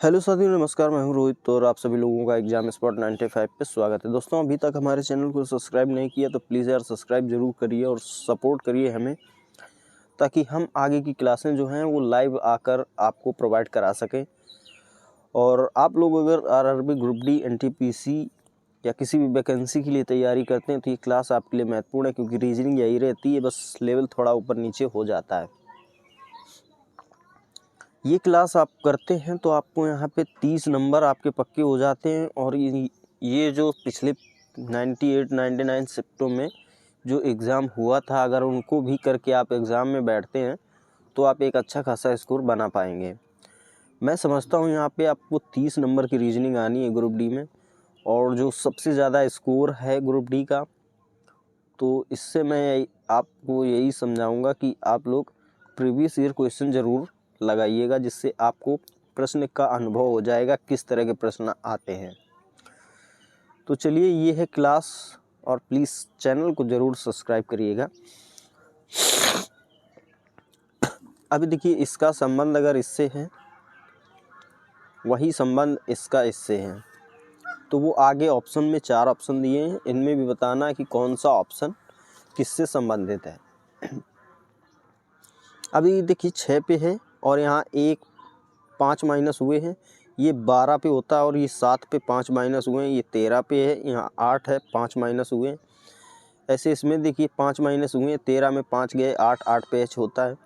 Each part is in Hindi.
हेलो साथियों, नमस्कार। मैं हूं रोहित और आप सभी लोगों का एग्जाम स्पॉट 95 पे स्वागत है। दोस्तों, अभी तक हमारे चैनल को सब्सक्राइब नहीं किया तो प्लीज़ यार सब्सक्राइब जरूर करिए और सपोर्ट करिए हमें, ताकि हम आगे की क्लासें जो हैं वो लाइव आकर आपको प्रोवाइड करा सकें। और आप लोग अगर आरआरबी ग्रुप डी, एनटीपीसी या किसी भी वैकेंसी के लिए तैयारी करते हैं तो ये क्लास आपके लिए महत्वपूर्ण है, क्योंकि रीजनिंग यही रहती है, बस लेवल थोड़ा ऊपर नीचे हो जाता है। ये क्लास आप करते हैं तो आपको यहाँ पे 30 नंबर आपके पक्के हो जाते हैं। और ये जो पिछले 98-99 शिफ्टों में जो एग्ज़ाम हुआ था, अगर उनको भी करके आप एग्ज़ाम में बैठते हैं तो आप एक अच्छा खासा स्कोर बना पाएंगे। मैं समझता हूँ यहाँ पे आपको 30 नंबर की रीजनिंग आनी है ग्रुप डी में, और जो सबसे ज़्यादा स्कोर है ग्रुप डी का, तो इससे मैं आपको यही समझाऊँगा कि आप लोग प्रीवियस ईयर क्वेश्चन ज़रूर लगाइएगा, जिससे आपको प्रश्न का अनुभव हो जाएगा किस तरह के प्रश्न आते हैं। तो चलिए, ये है क्लास, और प्लीज़ चैनल को ज़रूर सब्सक्राइब करिएगा। अभी देखिए, इसका संबंध अगर इससे है, वही संबंध इसका इससे है, तो वो आगे ऑप्शन में 4 ऑप्शन दिए हैं, इनमें भी बताना है कि कौन सा ऑप्शन किससे संबंधित है। अभी देखिए 6 पे है और यहाँ 5 माइनस हुए हैं, ये 12 पे होता है, और ये 7 पे 5 माइनस हुए हैं, ये 13 पे है, यहाँ 8 है, 5 माइनस हुए हैं। ऐसे इसमें देखिए 5 माइनस हुए हैं, 13 में 5 गए, 8 पे एच होता है।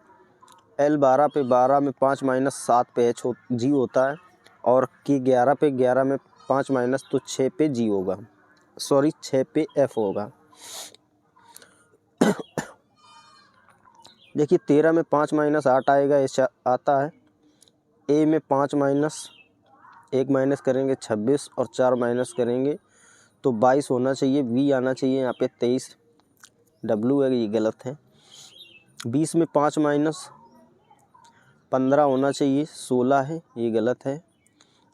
L 12 पे 12 में 5 माइनस 7 पे एच जी होता है। और K 11 पे 11 में 5 माइनस तो 6 पे जी होगा, सॉरी 6 पे F होगा। देखिए 13 में 5 माइनस 8 आएगा, एच आता है। ए में 5 माइनस 1 माइनस करेंगे 26, और 4 माइनस करेंगे तो 22 होना चाहिए। वी आना चाहिए यहाँ पे 23, डब्लू है, ये गलत है। 20 में 5 माइनस 15 होना चाहिए, 16 है, ये गलत है।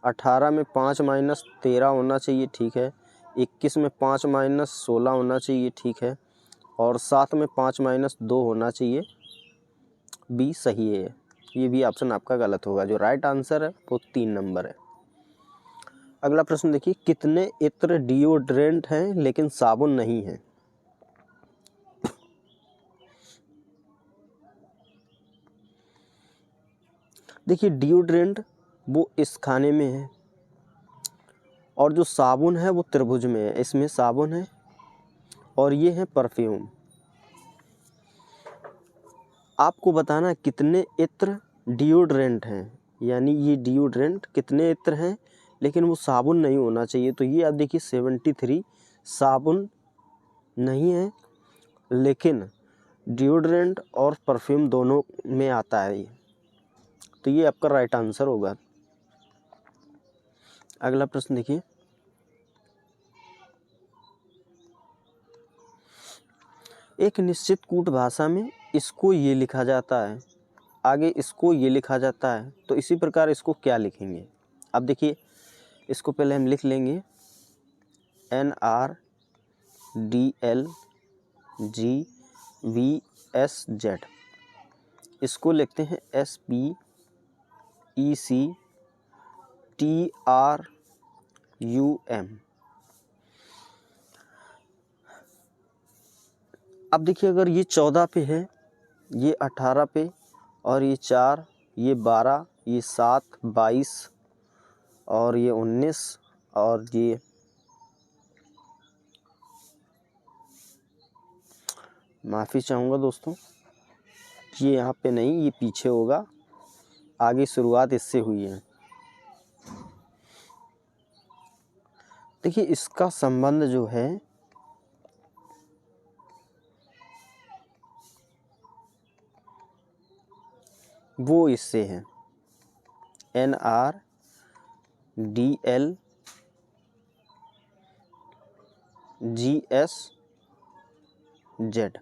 18 में 5 माइनस 13 होना चाहिए, ठीक है। 21 में 5 माइनस 16 होना चाहिए, ठीक है। और 7 में 5 माइनस 2 होना चाहिए, बी सही है। ये भी ऑप्शन आपका गलत होगा। जो राइट आंसर है वो 3 नंबर है। अगला प्रश्न देखिए, कितने इत्र डिओड्रेंट हैं लेकिन साबुन नहीं है? देखिए डिओड्रेंट वो इस खाने में है, और जो साबुन है वो त्रिभुज में है। इसमें साबुन है और ये है परफ्यूम। आपको बताना है कितने इत्र डिओड्रेंट हैं, यानी ये डिओड्रेंट कितने इत्र हैं, लेकिन वो साबुन नहीं होना चाहिए। तो ये आप देखिए 73 साबुन नहीं है, लेकिन डिओड्रेंट और परफ्यूम दोनों में आता है ये, तो ये आपका राइट आंसर होगा। अगला प्रश्न देखिए, एक निश्चित कूट भाषा में इसको ये लिखा जाता है, आगे इसको ये लिखा जाता है, तो इसी प्रकार इसको क्या लिखेंगे? अब देखिए, इसको पहले हम लिख लेंगे NRDLGVSZ, इसको लिखते हैं SPECTRUM। अब देखिए, अगर ये 14 पे है, ये 18 पे, और ये 4, ये 12, ये 7, 22, और ये 19, और ये माफ़ी चाहूँगा दोस्तों, ये यहाँ पे नहीं, ये पीछे होगा, आगे शुरुआत इससे हुई है। देखिए इसका संबंध जो है वो इससे है, NRDLGSZ।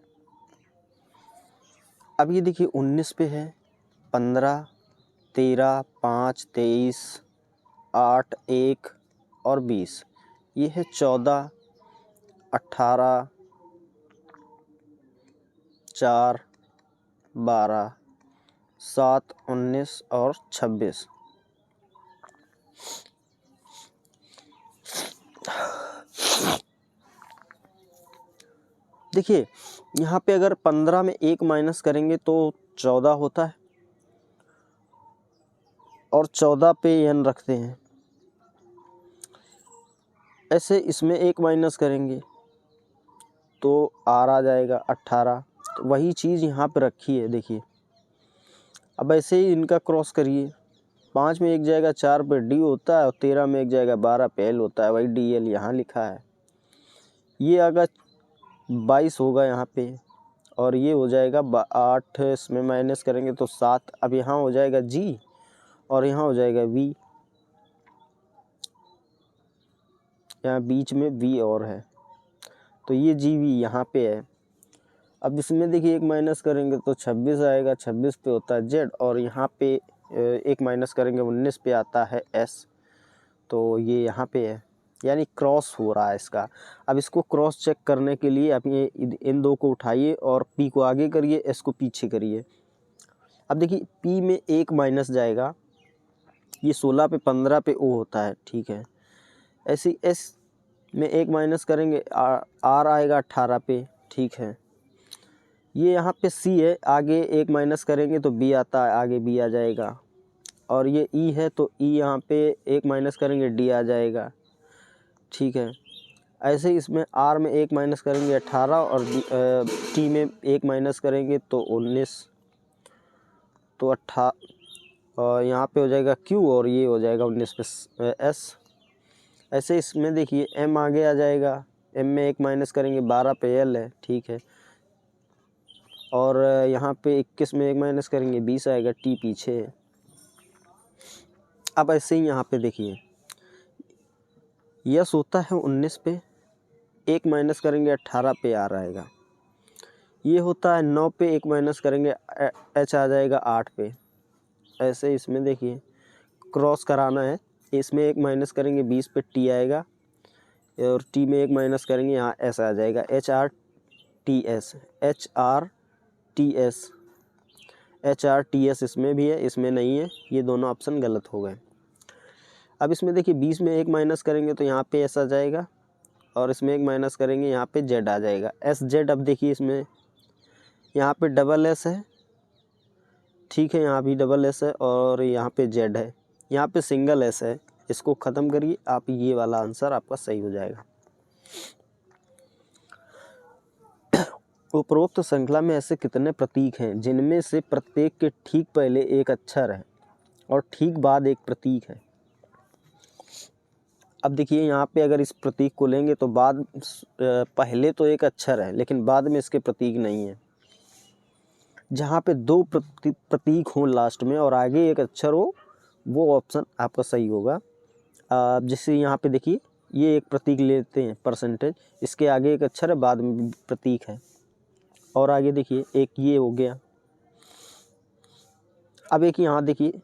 अब ये देखिए 19 पे है, 15, 13, 5, 23, 8, 1 और 20, ये है 14, 18, 4, 12, 7, 19 और 26। देखिए यहाँ पे अगर 15 में 1 माइनस करेंगे तो 14 होता है, और 14 पे n रखते हैं। ऐसे इसमें 1 माइनस करेंगे तो r आ जाएगा 18। तो वही चीज़ यहाँ पे रखी है, देखिए। अब ऐसे ही इनका क्रॉस करिए, 5 में 1 जाएगा 4 पे d होता है, और 13 में 1 जाएगा 12 पे l होता है, वही dl यहाँ लिखा है। ये अगर 22 होगा यहाँ पे, और ये हो जाएगा 8, इसमें माइनस करेंगे तो 7। अब यहाँ हो जाएगा g और यहाँ हो जाएगा v, यहाँ बीच में v और है, तो ये gv यहाँ पे है। अब इसमें देखिए 1 माइनस करेंगे तो 26 आएगा, 26 पे होता है z, और यहाँ पे 1 माइनस करेंगे 19 पे आता है s, तो ये यहाँ पे है, यानी क्रॉस हो रहा है इसका। अब इसको क्रॉस चेक करने के लिए आप ये इन दो को उठाइए और p को आगे करिए, s को पीछे करिए। अब देखिए p में 1 माइनस जाएगा, ये 16 पे 15 पे o होता है, ठीक है। ऐसे s में 1 माइनस करेंगे r आएगा 18 पे, ठीक है। ये यहाँ पे c है, आगे 1 माइनस करेंगे तो b आता है, आगे b आ जाएगा। और ये e है तो e यहाँ पे 1 माइनस करेंगे d आ जाएगा, ठीक है। ऐसे ही इसमें r में 1 माइनस करेंगे 18, और t में 1 माइनस करेंगे तो 19, तो 18, और यहाँ पे हो जाएगा q, और ये हो जाएगा 19 पे s। ऐसे इसमें देखिए m आगे आ जाएगा, m में 1 माइनस करेंगे 12 पे l है, ठीक है। और यहाँ पे 21 में 1 माइनस करेंगे 20 आएगा, t पीछे है। अब ऐसे ही यहाँ पे देखिए यस होता है 19 पे, 1 माइनस करेंगे 18 पे r आएगा। ये होता है 9 पे, 1 माइनस करेंगे h आ जाएगा 8 पे। ऐसे इसमें देखिए क्रॉस कराना है, इसमें 1 माइनस करेंगे 20 पे t आएगा, और t में 1 माइनस करेंगे यहाँ s आ जाएगा, HRTS इसमें भी है, इसमें नहीं है, ये दोनों ऑप्शन गलत हो गए। अब इसमें देखिए 20 में 1 माइनस करेंगे तो यहाँ पे s आ जाएगा, और इसमें 1 माइनस करेंगे यहाँ पे z आ जाएगा, SZ। अब देखिए इसमें यहाँ पे डबल s है, ठीक है, यहाँ भी डबल s है, और यहाँ पे z है, यहाँ पे सिंगल s है। इसको ख़त्म करिए आप, ये वाला आंसर आपका सही हो जाएगा। उपरोक्त श्रृंखला में ऐसे कितने प्रतीक हैं जिनमें से प्रत्येक के ठीक पहले एक अक्षर है और ठीक बाद एक प्रतीक है? अब देखिए यहाँ पे अगर इस प्रतीक को लेंगे तो बाद पहले तो एक अक्षर है, लेकिन बाद में इसके प्रतीक नहीं है। जहाँ पे 2 प्रतीक हों लास्ट में और आगे एक अक्षर हो, वो ऑप्शन आपका सही होगा। जैसे यहाँ पे देखिए ये एक प्रतीक लेते हैं %, इसके आगे एक अक्षर है, बाद में प्रतीक है, और आगे देखिए एक ये हो गया। अब एक यहाँ देखिए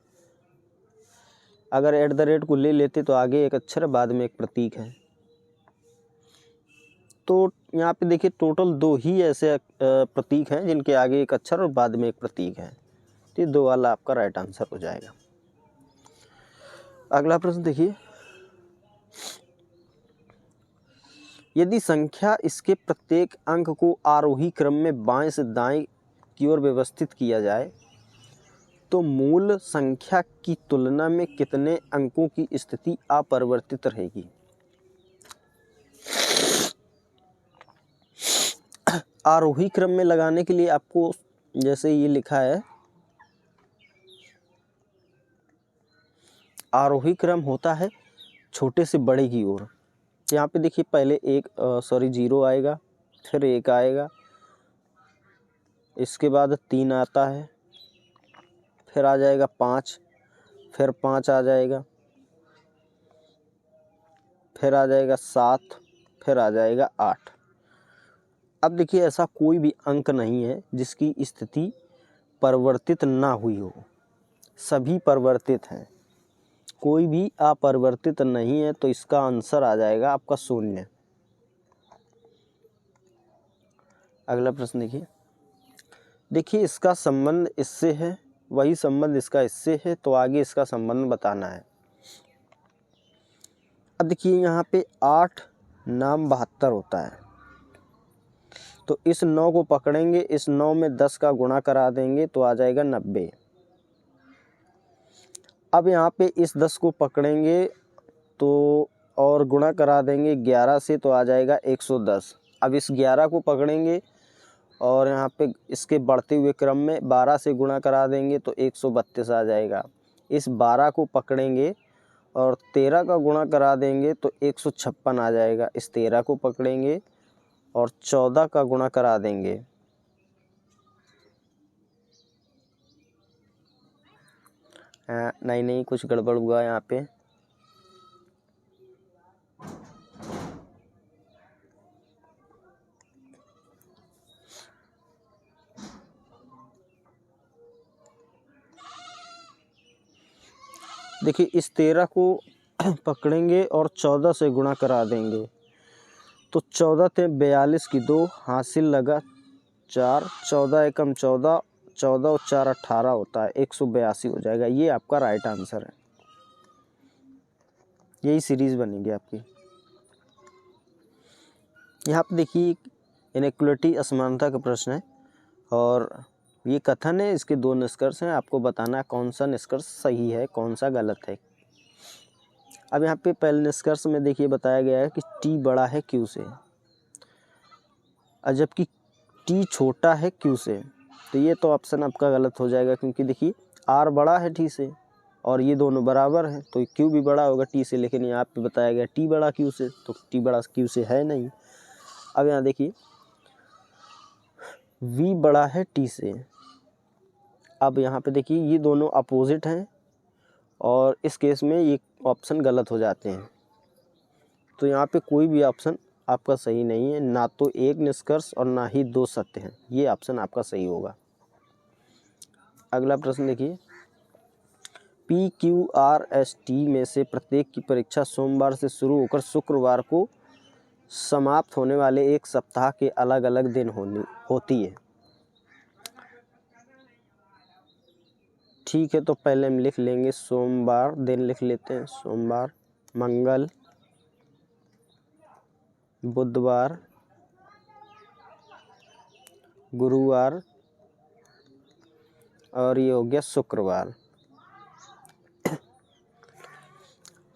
अगर @ को ले लेते तो आगे एक अक्षर है, बाद में एक प्रतीक है। तो यहाँ पे देखिए टोटल 2 ही ऐसे प्रतीक हैं जिनके आगे एक अक्षर और बाद में एक प्रतीक है, तो ये 2 वाला आपका राइट आंसर हो जाएगा। अगला प्रश्न देखिए, यदि संख्या इसके प्रत्येक अंक को आरोही क्रम में बाएं से दाएं की ओर व्यवस्थित किया जाए तो मूल संख्या की तुलना में कितने अंकों की स्थिति अपरिवर्तित रहेगी? आरोही क्रम में लगाने के लिए आपको जैसे ये लिखा है, आरोही क्रम होता है छोटे से बड़े की ओर। यहाँ पे देखिए पहले 0 आएगा, फिर 1 आएगा, इसके बाद 3 आता है, फिर आ जाएगा 5, फिर 5 आ जाएगा, फिर आ जाएगा 7, फिर आ जाएगा 8। अब देखिए ऐसा कोई भी अंक नहीं है जिसकी स्थिति परिवर्तित ना हुई हो, सभी परिवर्तित हैं, कोई भी अपरिवर्तित नहीं है, तो इसका आंसर आ जाएगा आपका 0। अगला प्रश्न देखिए इसका संबंध इससे है, वही संबंध इसका इससे है, तो आगे इसका संबंध बताना है। अब देखिए यहाँ पे 8 नाम 72 होता है, तो इस 9 को पकड़ेंगे, इस 9 में 10 का गुणा करा देंगे तो आ जाएगा 90। अब यहाँ पे इस 10 को पकड़ेंगे तो और गुणा करा देंगे 11 से तो आ जाएगा 110। अब इस 11 को पकड़ेंगे और यहाँ पे इसके बढ़ते हुए क्रम में 12 से गुणा करा देंगे तो 132 आ जाएगा। इस 12 को पकड़ेंगे और 13 का गुणा करा देंगे तो 156 आ जाएगा। इस 13 को पकड़ेंगे और 14 का गुणा करा देंगे नहीं कुछ गड़बड़ हुआ यहाँ पे। देखिए इस 13 को पकड़ेंगे और 14 से गुणा करा देंगे तो 14 थे 42 की 2 हासिल लगा 4, 14 एकम 14, 14 और 4 18 होता है, 182 हो जाएगा। ये आपका राइट आंसर है। यही सीरीज बनेगी आपकी। यहाँ पे देखिए इनइक्वालिटी असमानता का प्रश्न है और ये कथन है, इसके 2 निष्कर्ष हैं, आपको बताना है कौन सा निष्कर्ष सही है कौन सा गलत है। अब यहाँ पे पहले निष्कर्ष में देखिए बताया गया है कि टी बड़ा है क्यू से, और जबकि टी छोटा है क्यू से, तो ये तो ऑप्शन आपका गलत हो जाएगा, क्योंकि देखिए आर बड़ा है टी से और ये दोनों बराबर हैं तो क्यू भी बड़ा होगा टी से, लेकिन यहाँ पे बताया गया टी बड़ा क्यू से, तो टी बड़ा क्यू से है नहीं। अब यहाँ देखिए वी बड़ा है टी से, अब यहाँ पे देखिए ये दोनों अपोजिट हैं और इस केस में ये ऑप्शन गलत हो जाते हैं, तो यहाँ पे कोई भी ऑप्शन आपका सही नहीं है, ना तो एक निष्कर्ष और ना ही 2 सत्य हैं। ये ऑप्शन आपका सही होगा। अगला प्रश्न देखिए, PQRST में से प्रत्येक की परीक्षा सोमवार से शुरू होकर शुक्रवार को समाप्त होने वाले एक सप्ताह के अलग अलग दिन होती है। ठीक है, तो पहले हम लिख लेंगे सोमवार, दिन लिख लेते हैं सोमवार, मंगल, बुधवार, गुरुवार और ये हो गया शुक्रवार।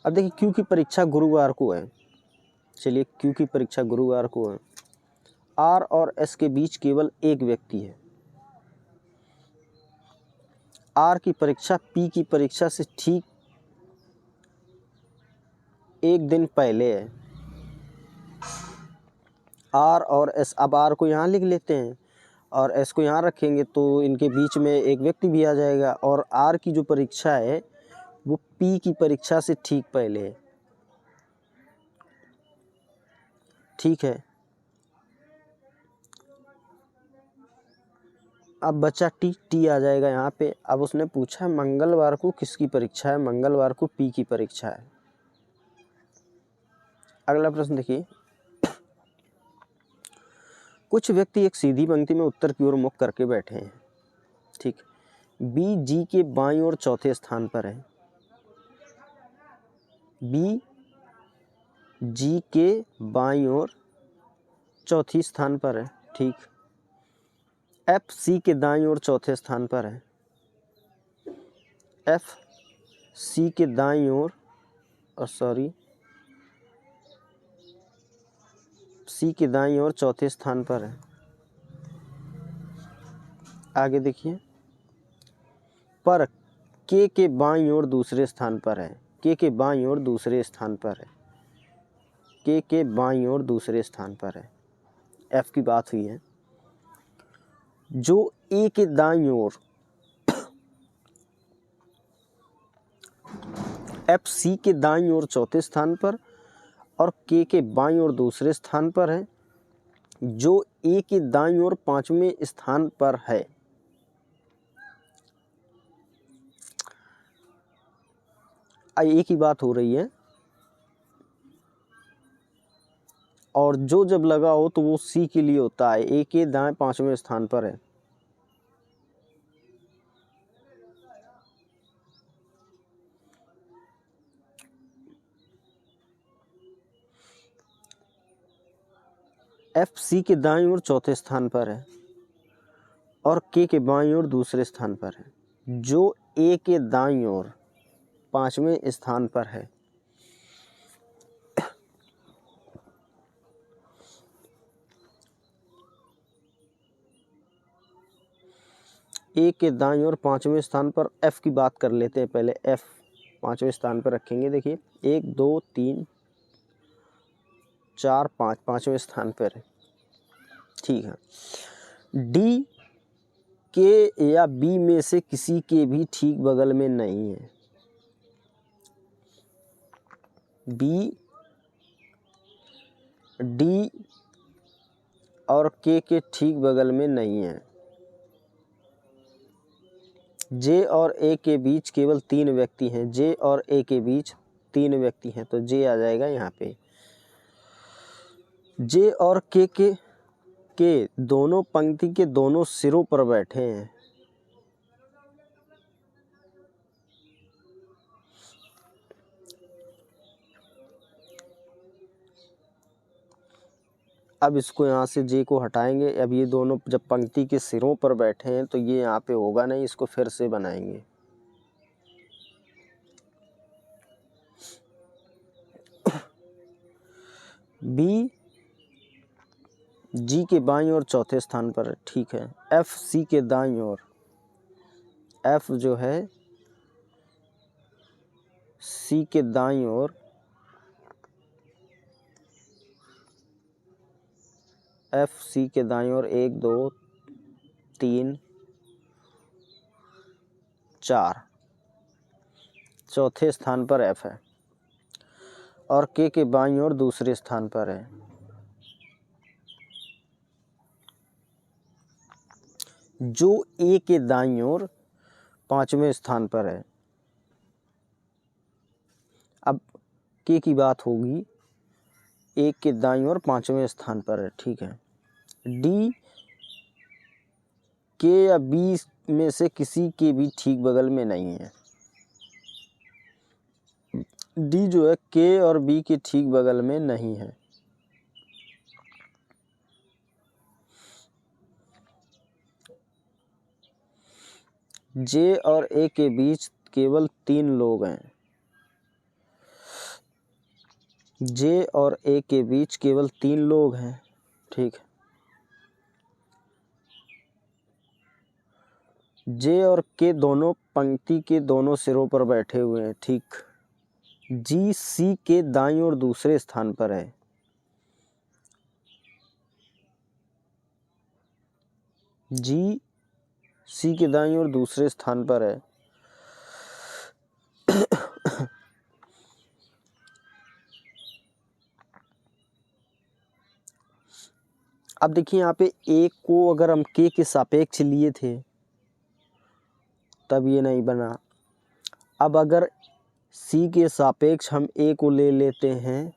अब देखिए क्यू की परीक्षा गुरुवार को है, चलिए क्यू की परीक्षा गुरुवार को है। आर और एस के बीच केवल एक व्यक्ति है। आर की परीक्षा पी की परीक्षा से ठीक एक दिन पहले है। आर और एस, अब आर को यहाँ लिख लेते हैं और एस को यहाँ रखेंगे तो इनके बीच में एक व्यक्ति भी आ जाएगा, और आर की जो परीक्षा है वो पी की परीक्षा से ठीक पहले है। ठीक है, अब बचा टी आ जाएगा यहाँ पे। अब उसने पूछा मंगलवार को किसकी परीक्षा है, मंगलवार को पी की परीक्षा है। अगला प्रश्न देखिए, कुछ व्यक्ति एक सीधी पंक्ति में उत्तर की ओर मुख करके बैठे हैं। ठीक, बी जी के बाईं ओर चौथे स्थान पर है। बी जी के बाईं ओर चौथी स्थान पर है। ठीक, एफ सी के दाईं ओर चौथे स्थान पर है। एफ सी के दाईं ओर सी के दाईं ओर चौथे स्थान पर है। आगे देखिए, पर के बाईं ओर दूसरे स्थान पर है। के बाईं ओर दूसरे स्थान पर है। के बाईं ओर दूसरे स्थान पर है। एफ की बात हुई है। जो ए के दाईं ओर, एफ सी के दाईं ओर चौथे स्थान पर और के बाईं ओर दूसरे स्थान पर है, जो ए के दाईं ओर 5वें स्थान पर है। ए की बात हो रही है, और जो जब लगा हो तो वो सी के लिए होता है। ए के दाएं 5वें स्थान पर है। एफ सी के दाईं ओर चौथे स्थान पर है और के बाईं ओर दूसरे स्थान पर है। जो ए के दाईं ओर पांचवें स्थान पर है, ए के दाईं ओर पांचवें स्थान पर एफ की बात कर लेते हैं। पहले एफ पांचवें स्थान पर रखेंगे। देखिए 1 2 3 4 5 पांचवें स्थान पर है, ठीक है। डी के या बी में से किसी के भी ठीक बगल में नहीं है। बी, डी और के ठीक बगल में नहीं है। जे और ए के बीच केवल 3 व्यक्ति हैं। जे और ए के बीच 3 व्यक्ति हैं, तो जे आ जाएगा यहाँ पे। जे और के दोनों पंक्ति के दोनों सिरों पर बैठे हैं। अब इसको यहाँ से जे को हटाएंगे। अब ये दोनों जब पंक्ति के सिरों पर बैठे हैं तो ये यहाँ पे होगा नहीं, इसको फिर से बनाएंगे। बी जी के बाईं ओर चौथे स्थान पर है, ठीक है। एफ सी के दाईं ओर, एफ जो है सी के दाईं ओर, एफ सी के दाईं ओर 1 2 3 4 चौथे स्थान पर एफ है और के बाईं ओर दूसरे स्थान पर है। जो ए के दाईं ओर पांचवें स्थान पर है। अब के की बात होगी, ए के दाईं ओर पांचवें स्थान पर है, ठीक है। डी के या बी में से किसी के भी ठीक बगल में नहीं है। डी जो है के और बी के ठीक बगल में नहीं है। जे और ए के बीच केवल 3 लोग हैं। जे और ए के बीच केवल 3 लोग हैं, ठीक है। जे और के दोनों पंक्ति के दोनों सिरों पर बैठे हुए हैं, ठीक। जी सी के दाईं ओर दूसरे स्थान पर है। जी सी के दाईं ओर दूसरे स्थान पर है। अब देखिए यहाँ पे ए को अगर हम के सापेक्ष लिए थे तब ये नहीं बना। अब अगर सी के सापेक्ष हम ए को ले लेते हैं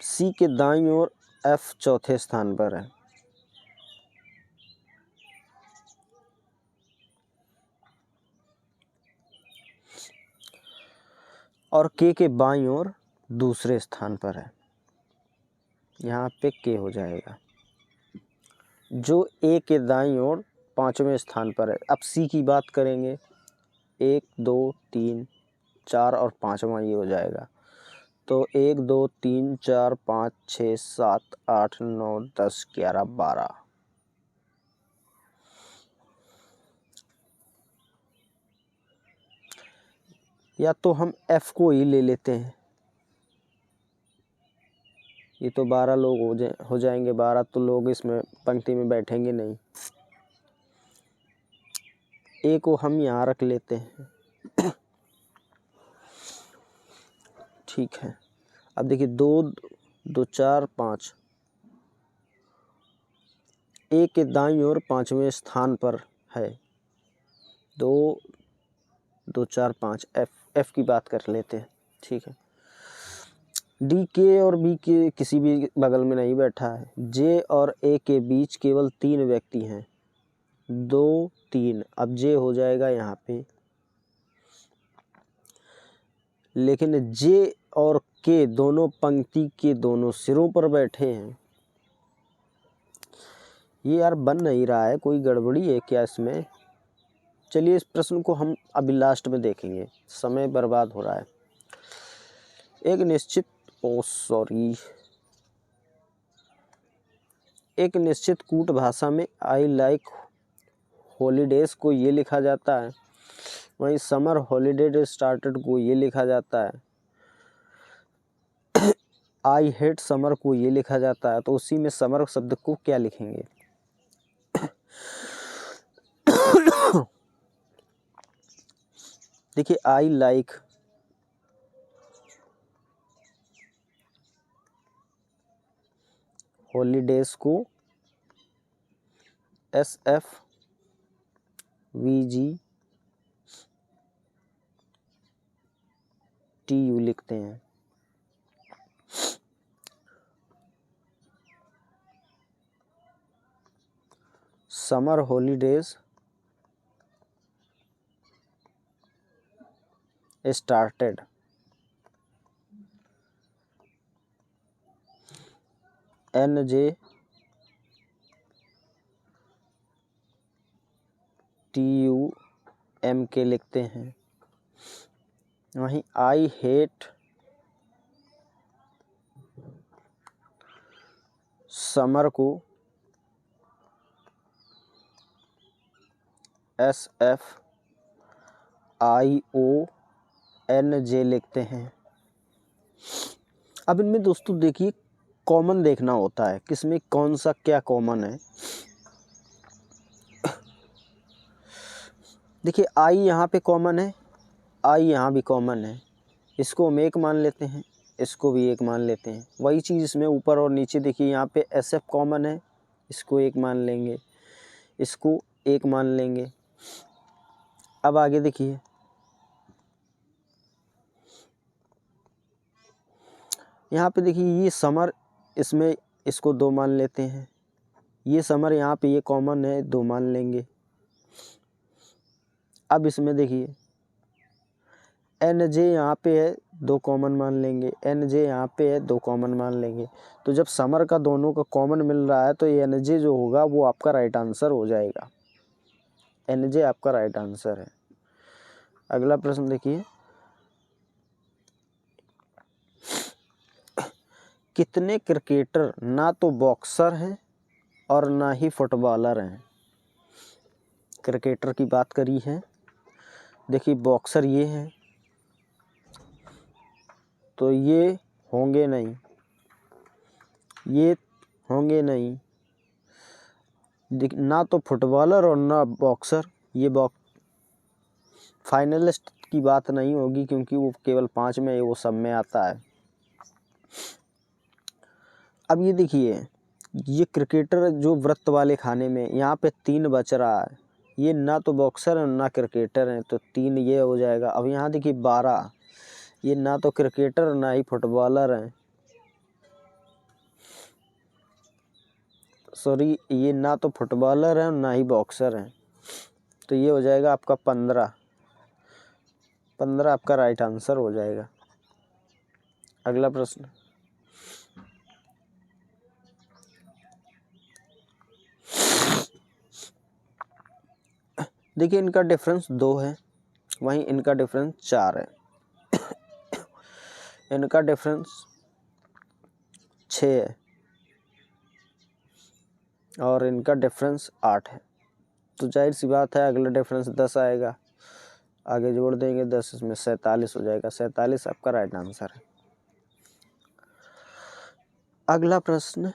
सी के दाईं ओर एफ चौथे स्थान पर है और के बाईं ओर दूसरे स्थान पर है। यहाँ पे के हो जाएगा। जो ए के दाईं ओर पांचवें स्थान पर है। अब सी की बात करेंगे, 1 2 3 4 और पांचवा ये हो जाएगा। तो 1 2 3 4 5 6 7 8 9 10 11 12। या तो हम एफ को ही ले लेते हैं। ये तो 12 लोग हो जाएंगे। 12 तो लोग इसमें पंक्ति में बैठेंगे नहीं। ए को हम यहाँ रख लेते हैं, ठीक है। अब देखिए 2 2 4 5, ए के दाईं ओर पांचवें स्थान पर है। 2 2 4 5 एफ की बात कर लेते हैं, ठीक है। डी के और बी के किसी भी बगल में नहीं बैठा है। जे और ए के बीच केवल 3 व्यक्ति हैं। 2 3, अब जे हो जाएगा यहाँ पे, लेकिन जे और के दोनों पंक्ति के दोनों सिरों पर बैठे हैं। ये यार बन नहीं रहा है, कोई गड़बड़ी है क्या इसमें? चलिए इस प्रश्न को हम अभी लास्ट में देखेंगे, समय बर्बाद हो रहा है। एक निश्चित कूट भाषा में आई लाइक हॉलीडेज को ये लिखा जाता है, वहीं समर हॉलीडे स्टार्टेड को ये लिखा जाता है, आई हेट समर को ये लिखा जाता है। तो उसी में समर शब्द को क्या लिखेंगे? देखिए आई लाइक हॉलीडेज को SFVGTU लिखते हैं। समर हॉलीडेज स्टार्टेड, NJTUMK लिखते हैं। वहीं आई हेट समर को SFIONJ लिखते हैं। अब इनमें दोस्तों देखिए कॉमन देखना होता है, किसमें कौन सा क्या कॉमन है। देखिए आई यहाँ पे कॉमन है, आई यहाँ भी कॉमन है, इसको हम एक मान लेते हैं, इसको भी एक मान लेते हैं। वही चीज़ इसमें ऊपर और नीचे देखिए, यहाँ पे SF कॉमन है, इसको एक मान लेंगे, इसको एक मान लेंगे। अब आगे देखिए, यहाँ पे देखिए ये समर, इसमें इसको 2 मान लेते हैं, ये समर यहाँ पे ये कॉमन है, 2 मान लेंगे। अब इसमें देखिए NJ यहाँ पे है, 2 कॉमन मान लेंगे, NJ यहाँ पे है, 2 कॉमन मान लेंगे। तो जब समर का दोनों का कॉमन मिल रहा है तो ये NJ जो होगा वो आपका राइट आंसर हो जाएगा, NJ आपका राइट आंसर है। अगला प्रश्न देखिए, कितने क्रिकेटर ना तो बॉक्सर हैं और ना ही फुटबॉलर हैं? क्रिकेटर की बात करी है, देखिए बॉक्सर ये हैं, तो ये होंगे नहीं, ये होंगे नहीं, ना तो फुटबॉलर और ना बॉक्सर, ये फाइनलिस्ट की बात नहीं होगी क्योंकि वो केवल 5 में है, वो सब में आता है। अब ये देखिए, ये क्रिकेटर जो वृत्त वाले खाने में यहाँ पे 3 बच रहा है, ये ना तो बॉक्सर है ना क्रिकेटर है, तो 3 ये हो जाएगा। अब यहाँ देखिए 12, ये ना तो क्रिकेटर ना ही फुटबॉलर हैं, सॉरी ये ना तो फुटबॉलर है ना ही बॉक्सर हैं, तो ये हो जाएगा आपका 15 आपका राइट आंसर हो जाएगा। अगला प्रश्न, देखिए इनका डिफरेंस 2 है, वहीं इनका डिफरेंस 4 है, इनका डिफरेंस 6 है और इनका डिफरेंस 8 है। तो जाहिर सी बात है अगला डिफरेंस 10 आएगा, आगे जोड़ देंगे 10, इसमें 47 हो जाएगा, 47 आपका राइट आंसर है। अगला प्रश्न,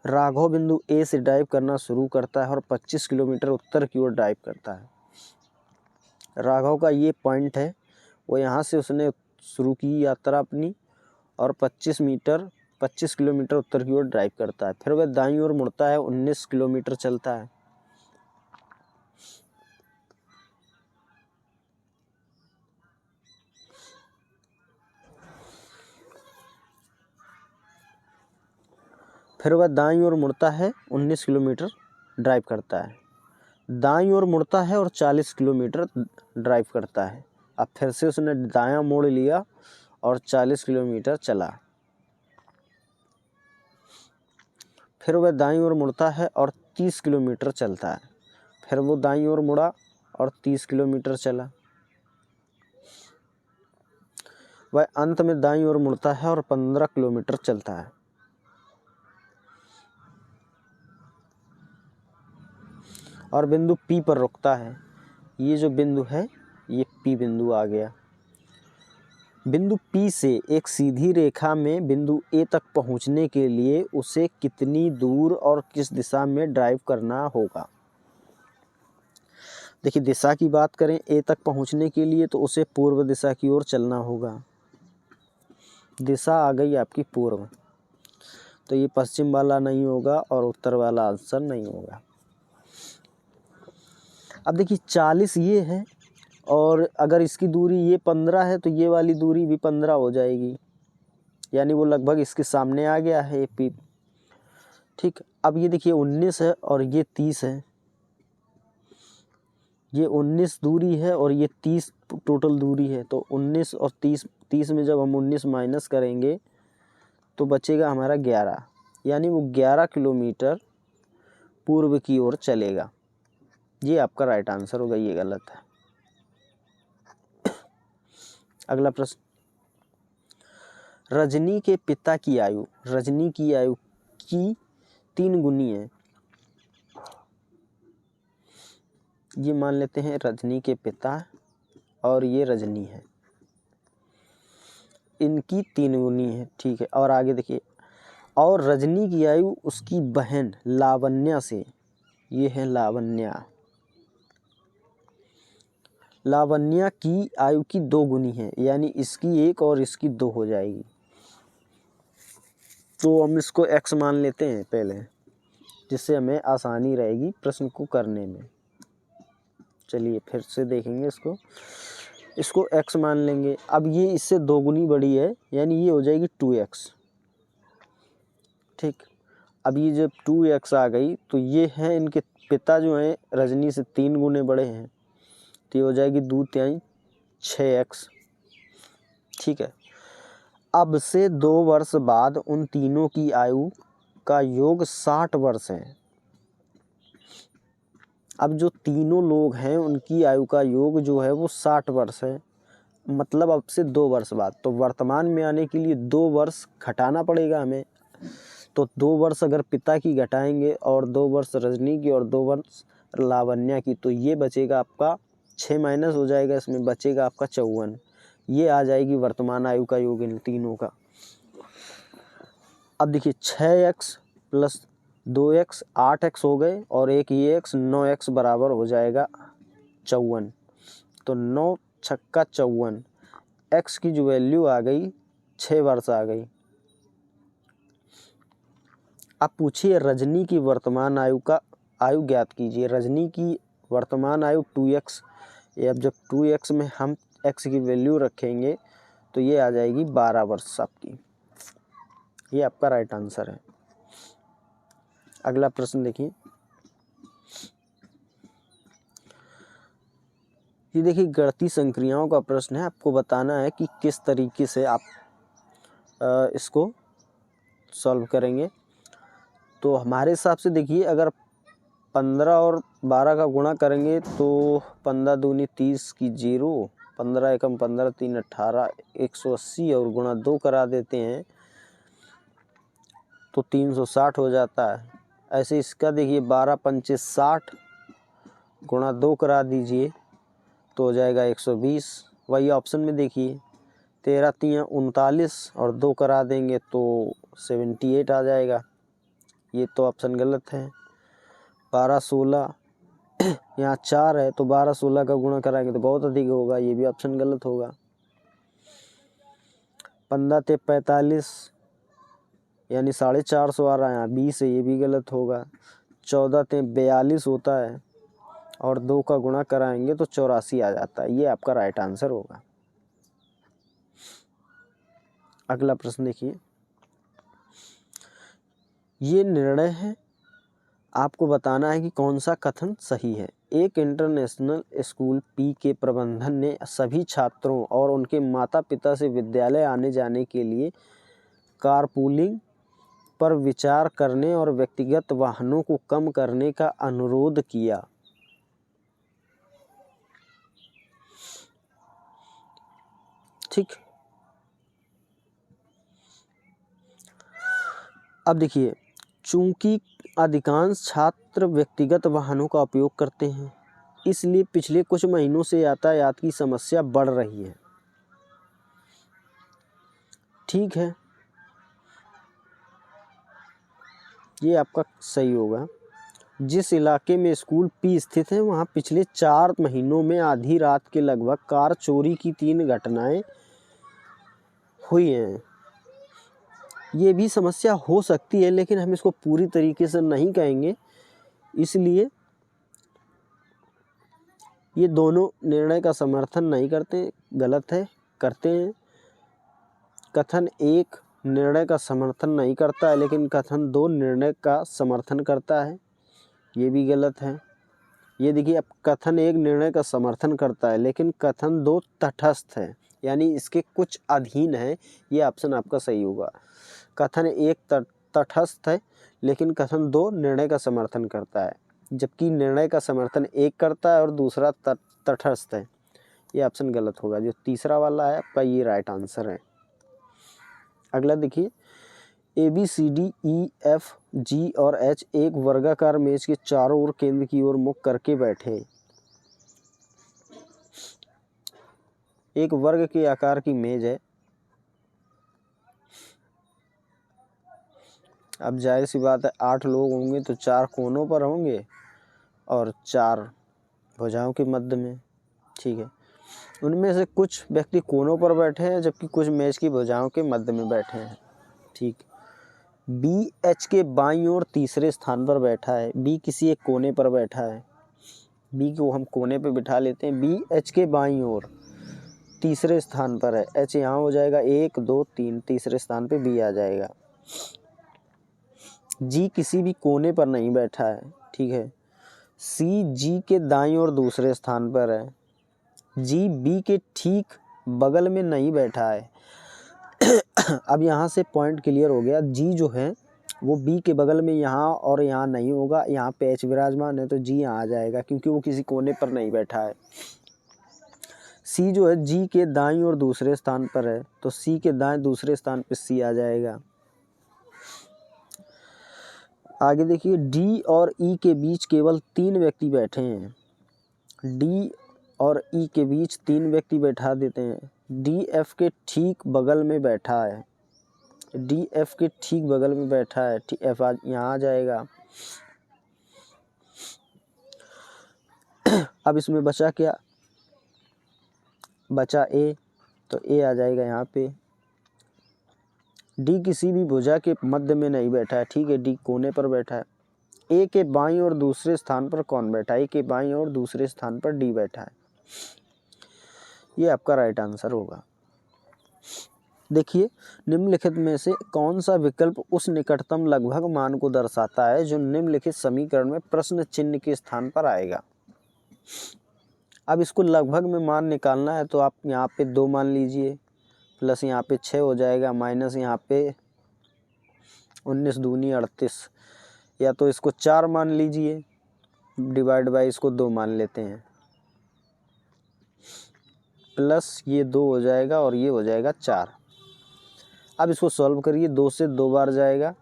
राघव बिंदु ए से ड्राइव करना शुरू करता है और 25 किलोमीटर उत्तर की ओर ड्राइव करता है। राघव का ये पॉइंट है, वो यहाँ से उसने शुरू की यात्रा अपनी और 25 किलोमीटर उत्तर की ओर ड्राइव करता है, फिर वह दाईं ओर मुड़ता है, 19 किलोमीटर चलता है। फिर वह दाईं ओर मुड़ता है, 19 किलोमीटर ड्राइव करता है। दाईं ओर मुड़ता है और 40 किलोमीटर ड्राइव करता है। अब फिर से उसने दायां मोड़ लिया और 40 किलोमीटर चला। फिर वह दाईं ओर मुड़ता है और 30 किलोमीटर चलता है। फिर वो दाईं ओर मुड़ा और 30 किलोमीटर चला। वह अंत में दाईं ओर मुड़ता है और 15 किलोमीटर चलता है। और बिंदु P पर रुकता है। ये जो बिंदु है ये P बिंदु आ गया। बिंदु P से एक सीधी रेखा में बिंदु A तक पहुंचने के लिए उसे कितनी दूर और किस दिशा में ड्राइव करना होगा। देखिए दिशा की बात करें A तक पहुंचने के लिए तो उसे पूर्व दिशा की ओर चलना होगा। दिशा आ गई आपकी पूर्व, तो ये पश्चिम वाला नहीं होगा और उत्तर वाला आंसर नहीं होगा। अब देखिए 40 ये है और अगर इसकी दूरी ये 15 है तो ये वाली दूरी भी 15 हो जाएगी, यानी वो लगभग इसके सामने आ गया है P। ठीक, अब ये देखिए 19 है और ये 30 है। ये 19 दूरी है और ये 30 टोटल दूरी है। तो 19 और 30 में जब हम 19 माइनस करेंगे तो बचेगा हमारा 11, यानी वो 11 किलोमीटर पूर्व की ओर चलेगा। ये आपका राइट आंसर होगा, ये गलत है। अगला प्रश्न, रजनी के पिता की आयु, रजनी की आयु की 3 गुनी है। ये मान लेते हैं रजनी के पिता और ये रजनी है, इनकी 3 गुनी है। ठीक है, और आगे देखिए, और रजनी की आयु उसकी बहन लावण्या से, ये है लावण्या, लावण्या की आयु की 2 गुनी है, यानी इसकी 1 और इसकी 2 हो जाएगी। तो हम इसको x मान लेते हैं पहले, जिससे हमें आसानी रहेगी प्रश्न को करने में। चलिए फिर से देखेंगे इसको x मान लेंगे। अब ये इससे 2 गुनी बड़ी है, यानी ये हो जाएगी 2x। ठीक, अब ये जब 2x आ गई तो ये है इनके पिता जो हैं रजनी से 3 गुने बड़े हैं, तो ये हो जाएगी 2 तिहाई 6x। ठीक है, अब से 2 वर्ष बाद उन तीनों की आयु का योग 60 वर्ष है। अब जो तीनों लोग हैं उनकी आयु का योग जो है वो 60 वर्ष है, मतलब अब से 2 वर्ष बाद। तो वर्तमान में आने के लिए 2 वर्ष घटाना पड़ेगा हमें। तो 2 वर्ष अगर पिता की घटाएंगे और 2 वर्ष रजनी की और 2 वर्ष लावण्या की, तो ये बचेगा आपका 6 माइनस हो जाएगा, इसमें बचेगा आपका 54। ये आ जाएगी वर्तमान आयु का योग इन तीनों का। अब देखिए 6x प्लस 2x 8x हो गए और एक ये x 9x बराबर हो जाएगा 54। तो 9 छक्का 54, x की जो वैल्यू आ गई 6 वर्ष आ गई। अब पूछिए रजनी की वर्तमान आयु ज्ञात कीजिए। रजनी की वर्तमान आयु 2x, अब जब 2x में हम x की वैल्यू रखेंगे तो ये आ जाएगी 12 वर्ष आपकी। ये आपका राइट आंसर है। अगला प्रश्न देखिए, ये देखिए गणितीय संक्रियाओं का प्रश्न है। आपको बताना है कि किस तरीके से आप इसको सॉल्व करेंगे। तो हमारे हिसाब से देखिए, अगर 15 और 12 का गुणा करेंगे तो 15 दूनी 30 की 0, 15 एकम 15 3 18, 180 और गुणा 2 करा देते हैं तो 360 हो जाता है। ऐसे इसका देखिए 12 पंचे 60 गुणा 2 करा दीजिए तो हो जाएगा 120। वही ऑप्शन में देखिए 13 तियां 39 और 2 करा देंगे तो 78 आ जाएगा। ये तो ऑप्शन गलत है। 12 16 यहाँ 4 है तो 12 16 का गुणा कराएंगे तो बहुत अधिक होगा, ये भी ऑप्शन गलत होगा। 15 ते 45 यानी 450 आ रहा है, यहाँ 20 है, ये भी गलत होगा। 14 ते 42 होता है और 2 का गुणा कराएंगे तो 84 आ जाता है। ये आपका राइट आंसर होगा। अगला प्रश्न देखिए, ये निर्णय है आपको बताना है कि कौन सा कथन सही है। एक इंटरनेशनल स्कूल पी के प्रबंधन ने सभी छात्रों और उनके माता पिता से विद्यालय आने जाने के लिए कारपूलिंग पर विचार करने और व्यक्तिगत वाहनों को कम करने का अनुरोध किया। ठीक, अब देखिए, चूंकि अधिकांश छात्र व्यक्तिगत वाहनों का उपयोग करते हैं, इसलिए पिछले कुछ महीनों से यातायात की समस्या बढ़ रही है। ठीक है, ये आपका सही होगा। जिस इलाके में स्कूल पी स्थित है वहाँ पिछले 4 महीनों में आधी रात के लगभग कार चोरी की 3 घटनाएं हुई हैं। ये भी समस्या हो सकती है, लेकिन हम इसको पूरी तरीके से नहीं कहेंगे, इसलिए ये दोनों निर्णय का समर्थन नहीं करते, गलत है। करते हैं। कथन 1 निर्णय का समर्थन नहीं करता है, लेकिन कथन 2 निर्णय का समर्थन करता है, ये भी गलत है। ये देखिए, अब कथन 1 निर्णय का समर्थन करता है, लेकिन कथन 2 तटस्थ है, यानी इसके कुछ अधीन है। ये ऑप्शन आपका सही होगा। कथन 1 तटस्थ है, लेकिन कथन 2 निर्णय का समर्थन करता है, जबकि निर्णय का समर्थन 1 करता है और दूसरा तटस्थ है। ये ऑप्शन गलत होगा। जो तीसरा वाला है आपका, ये राइट आंसर है। अगला देखिए, ABCDEFG और H एक वर्गाकार मेज के चारों ओर केंद्र की ओर मुख करके बैठे। एक वर्ग के आकार की मेज है। अब जाहिर सी बात है, 8 लोग होंगे तो 4 कोनों पर होंगे और 4 भुजाओं के मध्य में। ठीक है, उनमें से कुछ व्यक्ति कोनों पर बैठे हैं, जबकि कुछ मेज की भुजाओं के मध्य में बैठे हैं। ठीक, बी एच के बाईं ओर तीसरे स्थान पर बैठा है। बी किसी एक कोने पर बैठा है। बी को हम कोने पर बिठा लेते हैं। बी एच के बाईं ओर तीसरे स्थान पर है। एच यहाँ हो जाएगा 1 2 3, तीसरे स्थान पे बी आ जाएगा। जी किसी भी कोने पर नहीं बैठा है। ठीक है, सी जी के दाईं ओर दूसरे स्थान पर है। जी बी के ठीक बगल में नहीं बैठा है। अब यहाँ से पॉइंट क्लियर हो गया। जी जो है वो बी के बगल में यहाँ और यहाँ नहीं होगा। यहाँ पे एच विराजमान है तो जी यहाँ आ जाएगा, क्योंकि वो किसी कोने पर नहीं बैठा है। सी जो है जी के दाईं और दूसरे स्थान पर है, तो सी के दाएं दूसरे स्थान पर सी आ जाएगा। आगे देखिए, डी और ई के बीच केवल 3 व्यक्ति बैठे हैं। डी और ई के बीच 3 व्यक्ति बैठा देते हैं। डी एफ के ठीक बगल में बैठा है। डी एफ के ठीक बगल में बैठा है। एफ यहाँ आ जाएगा। अब इसमें बचा क्या? बचा ए, तो ए आ जाएगा यहाँ पे। डी किसी भी भुजा के मध्य में नहीं बैठा है। ठीक है, डी कोने पर बैठा है। ए के बाईं और दूसरे स्थान पर कौन बैठा है? ए के बाईं और दूसरे स्थान पर डी बैठा है। ये आपका राइट आंसर होगा। देखिए, निम्नलिखित में से कौन सा विकल्प उस निकटतम लगभग मान को दर्शाता है जो निम्नलिखित समीकरण में प्रश्न चिन्ह के स्थान पर आएगा। अब इसको लगभग में मान निकालना है, तो आप यहाँ पे 2 मान लीजिए, प्लस यहाँ पे 6 हो जाएगा, माइनस यहाँ पे 19 दूनी 38, या तो इसको 4 मान लीजिए, डिवाइड बाई इसको 2 मान लेते हैं, प्लस ये 2 हो जाएगा और ये हो जाएगा 4। अब इसको सॉल्व करिए। 2 से 2 बार जाएगा,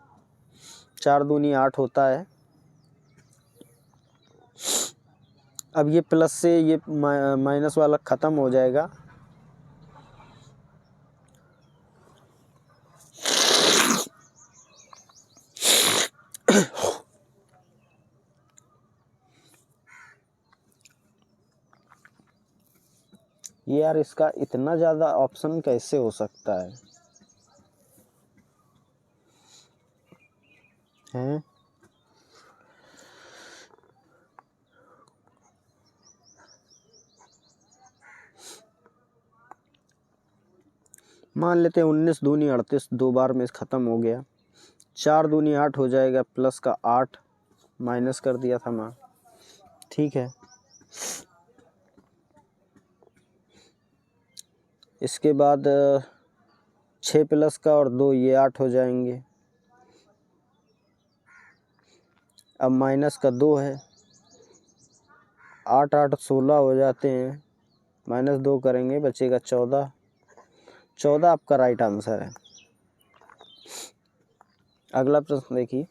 4 दूनी 8 होता है। अब ये प्लस से ये माइनस वाला ख़त्म हो जाएगा। ये यार, इसका इतना ज़्यादा ऑप्शन कैसे हो सकता है? हैं? मान लेते हैं 19 दूनी 38, 2 बार में ख़त्म हो गया। 4 दूनी 8 हो जाएगा, प्लस का 8, माइनस कर दिया था मैं, ठीक है। इसके बाद 6 प्लस का और 2 ये 8 हो जाएंगे। अब माइनस का 2 है, 8 8 16 हो जाते हैं, माइनस 2 करेंगे बचेगा 14। 14 आपका राइट आंसर है। अगला प्रश्न देखिए,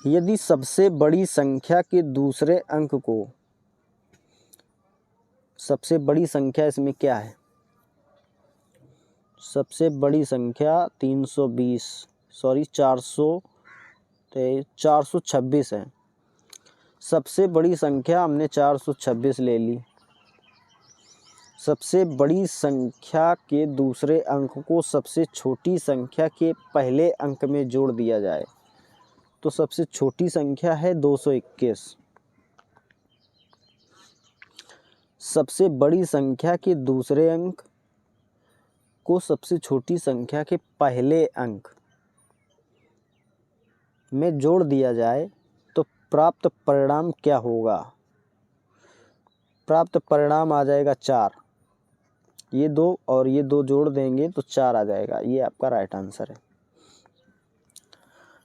यदि सबसे बड़ी संख्या के दूसरे अंक को, सबसे बड़ी संख्या इसमें क्या है? सबसे बड़ी संख्या 426 है। सबसे बड़ी संख्या हमने 426 ले ली। सबसे बड़ी संख्या के दूसरे अंक को सबसे छोटी संख्या के पहले अंक में जोड़ दिया जाए तो सबसे छोटी संख्या है 221। सबसे बड़ी संख्या के दूसरे अंक को सबसे छोटी संख्या के पहले अंक में जोड़ दिया जाए तो प्राप्त परिणाम क्या होगा? प्राप्त परिणाम आ जाएगा 4। ये 2 और ये 2 जोड़ देंगे तो 4 आ जाएगा। ये आपका राइट आंसर है।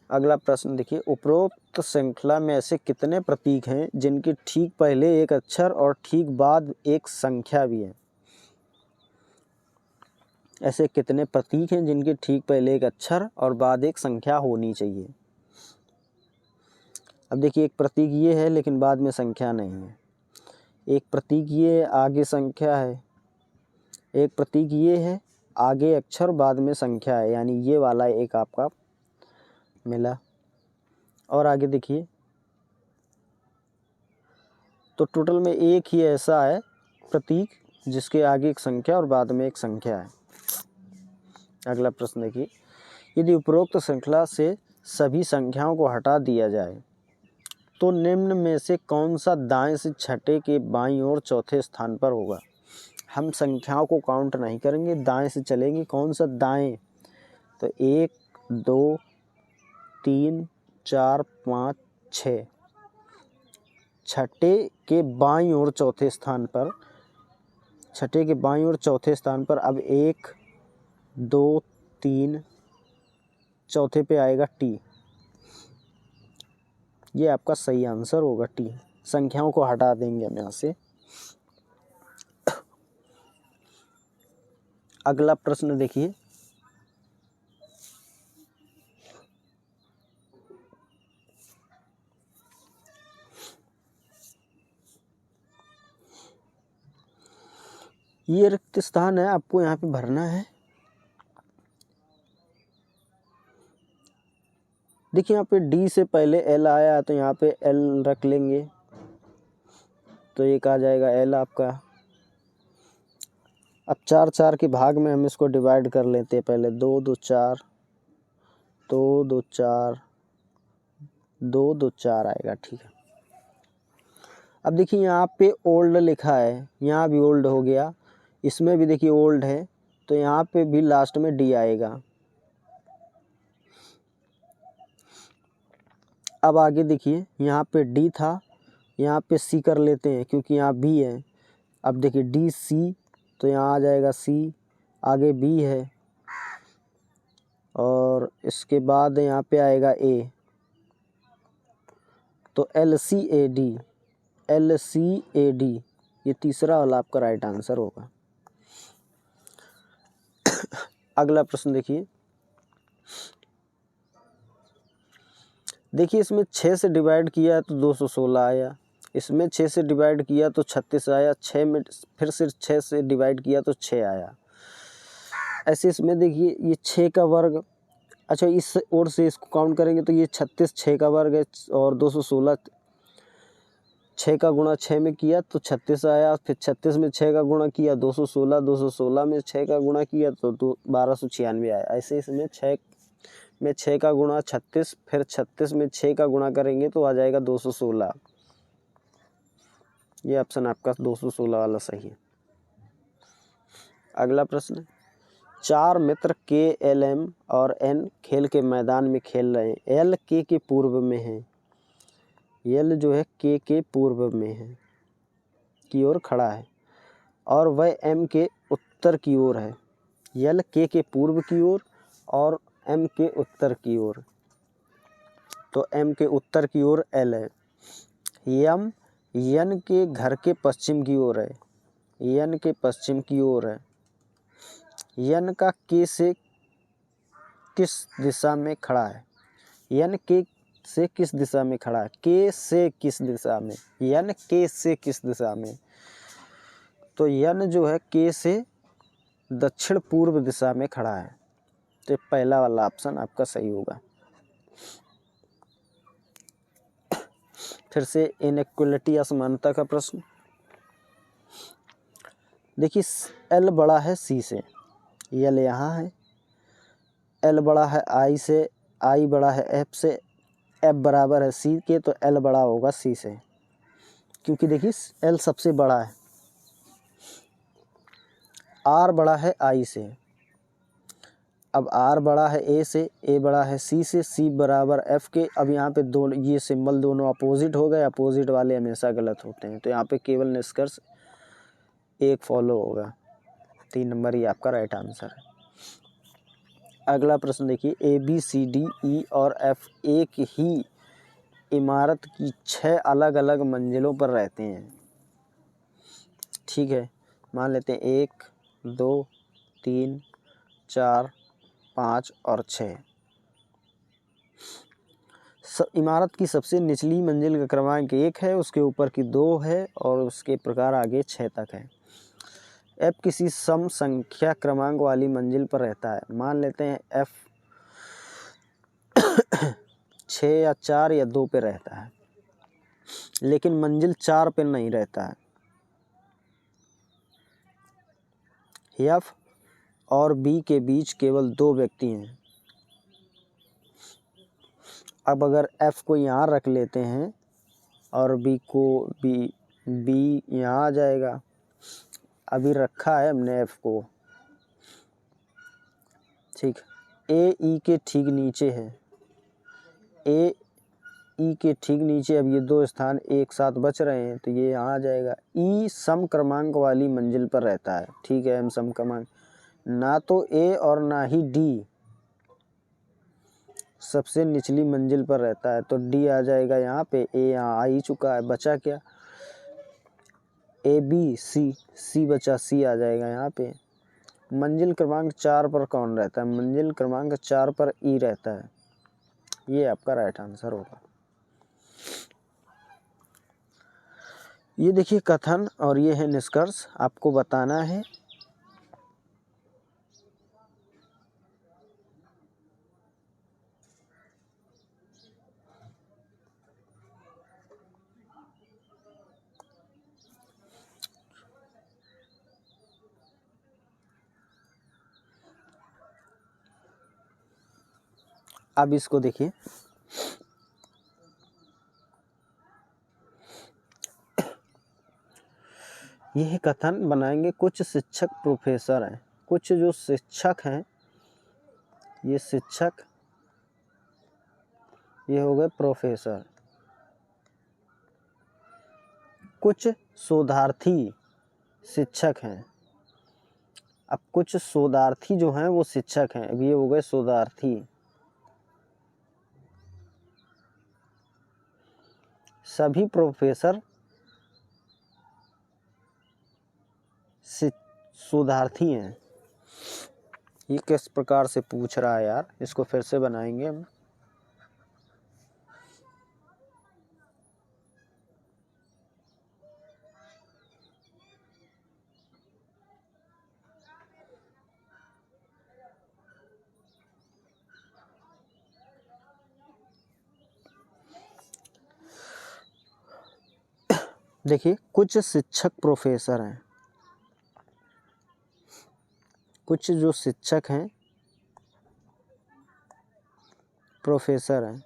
अगला प्रश्न देखिए, उपरोक्त श्रृंखला में ऐसे कितने प्रतीक हैं जिनके ठीक पहले एक अक्षर और ठीक बाद एक संख्या भी है? ऐसे कितने प्रतीक हैं जिनके ठीक पहले एक अक्षर और बाद एक संख्या होनी चाहिए? अब देखिए, एक प्रतीक ये है लेकिन बाद में संख्या नहीं है। एक प्रतीक ये आगे संख्या है। एक प्रतीक ये है आगे अक्षर बाद में संख्या है, यानी ये वाला एक आपका मिला। और आगे देखिए, तो टोटल में एक ही ऐसा है प्रतीक जिसके आगे एक संख्या और बाद में एक संख्या है। अगला प्रश्न देखिए, यदि उपरोक्त श्रृंखला से सभी संख्याओं को हटा दिया जाए तो निम्न में से कौन सा दाएं से छठे के बाईं ओर चौथे स्थान पर होगा? हम संख्याओं को काउंट नहीं करेंगे, दाएं से चलेंगे। कौन सा दाएं? तो 1 2 3 4 5 6, छठे के बाईं ओर चौथे स्थान पर, छठे के बाईं ओर चौथे स्थान पर। अब 1 2 3, चौथे पे आएगा टी। ये आपका सही आंसर होगा, टी। संख्याओं को हटा देंगे हम यहाँ से। अगला प्रश्न देखिए, ये रिक्त स्थान है, आपको यहाँ पे भरना है। देखिए, यहाँ पे डी से पहले एल आया है तो यहाँ पे एल रख लेंगे, तो एक आ जाएगा एल आपका। अब 4 4 के भाग में हम इसको डिवाइड कर लेते हैं। पहले 2 2 4, 2 2 4, 2 2 4 आएगा, ठीक है। अब देखिए, यहाँ पे ओल्ड लिखा है, यहाँ भी ओल्ड हो गया, इसमें भी देखिए ओल्ड है, तो यहाँ पे भी लास्ट में डी आएगा। अब आगे देखिए, यहाँ पे डी था, यहाँ पे सी कर लेते हैं क्योंकि यहाँ बी है। अब देखिए डी सी, तो यहाँ आ जाएगा सी, आगे बी है और इसके बाद यहाँ पे आएगा ए, तो L C A D, L C A D, ये तीसरा वाला आपका राइट आंसर होगा। अगला प्रश्न देखिए, इसमें 6 से डिवाइड किया तो 216 आया, इसमें 6 से डिवाइड किया तो 36 आया, 6 में फिर से 6 से डिवाइड किया तो 6 आया। ऐसे इसमें देखिए, ये 6 का वर्ग, अच्छा इस ओर से इसको काउंट करेंगे तो ये 36 6 का वर्ग है और 216 6 का गुणा 6 में किया तो 36 आया, फिर 36 में 6 का गुणा किया 216, 216 में 6 का गुणा किया तो 1296 आया। ऐसे इसमें 6 में 6 का गुणा 36, फिर 36 में 6 का गुणा करेंगे तो आ जाएगा 216। ये ऑप्शन आपका 216 वाला सही है। अगला प्रश्न, चार मित्र के, एल, एम और एन खेल के मैदान में खेल रहे हैं। एल के पूर्व में है, एल जो है के पूर्व में है, की ओर खड़ा है, और वह एम के उत्तर की ओर है। एल के पूर्व की ओर और एम के उत्तर की ओर, तो एम के उत्तर की ओर एल है। एम एन के घर के पश्चिम की ओर है, एन के पश्चिम की ओर है। एन का के से किस दिशा में खड़ा है, एन के से किस दिशा में खड़ा है, के से किस दिशा में, एन के से किस दिशा में, तो एन जो है के से दक्षिण पूर्व दिशा में खड़ा है। तो पहला वाला ऑप्शन आपका सही होगा। फिर से इनइक्वलिटी असमानता का प्रश्न देखिए, एल बड़ा है सी से, एल यहाँ है, एल बड़ा है आई से, आई बड़ा है एफ से, एफ बराबर है सी के, तो एल बड़ा होगा सी से, क्योंकि देखिए एल सबसे बड़ा है। आर बड़ा है आई से, अब आर बड़ा है ए से, ए बड़ा है सी से, सी बराबर एफ के। अब यहाँ पे दोनों ये सिंबल दोनों अपोजिट हो गए, अपोजिट वाले हमेशा गलत होते हैं, तो यहाँ पे केवल निष्कर्ष एक फॉलो होगा। 3 नंबर ही आपका राइट आंसर है। अगला प्रश्न देखिए, A B C D E और एफ एक ही इमारत की 6 अलग अलग मंजिलों पर रहते हैं। ठीक है, मान लेते हैं 1 2 3 4 5 और 6। इमारत की सबसे निचली मंजिल का क्रमांक 1 है, उसके ऊपर की 2 है और उसके प्रकार आगे 6 तक है। एफ किसी सम संख्या क्रमांक वाली मंजिल पर रहता है। मान लेते हैं एफ 6 या 4 या 2 पे रहता है, लेकिन मंजिल 4 पे नहीं रहता है। एफ और बी के बीच केवल 2 व्यक्ति हैं। अब अगर एफ को यहाँ रख लेते हैं और बी को बी यहाँ आ जाएगा। अभी रखा है हमने एफ को, ठीक। ए ई के ठीक नीचे है, ए ई के ठीक नीचे। अब ये 2 स्थान एक साथ बच रहे हैं, तो ये यहाँ आ जाएगा। ई सम क्रमांक वाली मंजिल पर रहता है, ठीक है। एम सम क्रमांक, ना तो ए और ना ही डी सबसे निचली मंजिल पर रहता है, तो डी आ जाएगा यहाँ पे। ए यहाँ आ ही चुका है, बचा क्या, ए बी सी, सी बचा, सी आ जाएगा यहाँ पे। मंजिल क्रमांक 4 पर कौन रहता है, मंजिल क्रमांक 4 पर ई रहता है। ये आपका राइट आंसर होगा। ये देखिए कथन और ये है निष्कर्ष, आपको बताना है। अब इसको देखिए, यह कथन बनाएंगे। कुछ शिक्षक प्रोफेसर हैं, कुछ जो शिक्षक हैं ये शिक्षक, ये हो गए प्रोफेसर। कुछ शोधार्थी शिक्षक हैं, अब कुछ शोधार्थी जो हैं वो शिक्षक हैं, अब ये हो गए शोधार्थी। सभी प्रोफेसर शोधार्थी हैं। ये किस प्रकार से पूछ रहा है यार, इसको फिर से बनाएंगे हम। देखिए, कुछ शिक्षक प्रोफेसर हैं, कुछ जो शिक्षक हैं प्रोफेसर हैं।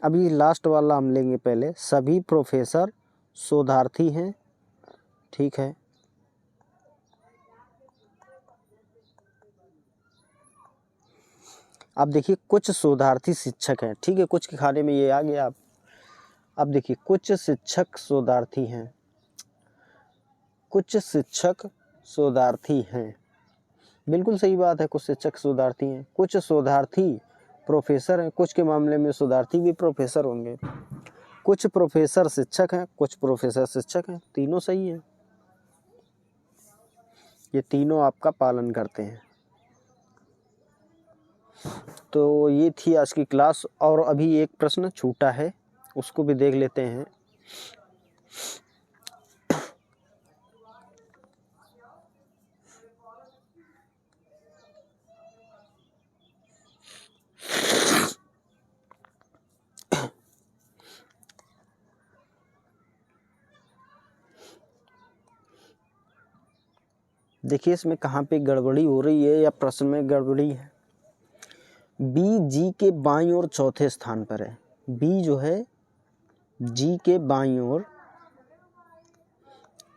अभी लास्ट वाला हम लेंगे पहले। सभी प्रोफेसर शोधार्थी हैं, ठीक है। अब देखिए कुछ शोधार्थी शिक्षक हैं, ठीक है, कुछ के खाने में ये आ गया। अब देखिए कुछ शिक्षक शोधार्थी हैं, कुछ शिक्षक शोधार्थी हैं, बिल्कुल सही बात है, कुछ शिक्षक शोधार्थी हैं, कुछ शोधार्थी प्रोफेसर हैं, कुछ के मामले में शोधार्थी भी प्रोफेसर होंगे, कुछ प्रोफेसर शिक्षक हैं, कुछ प्रोफेसर शिक्षक हैं, तीनों सही हैं, ये तीनों आपका पालन करते हैं। तो ये थी आज की क्लास, और अभी एक प्रश्न छूटा है, उसको भी देख लेते हैं। देखिए इसमें कहाँ पे गड़बड़ी हो रही है या प्रश्न में गड़बड़ी है। बी जी के बाईं ओर चौथे स्थान पर है, बी जो है जी के बाईं ओर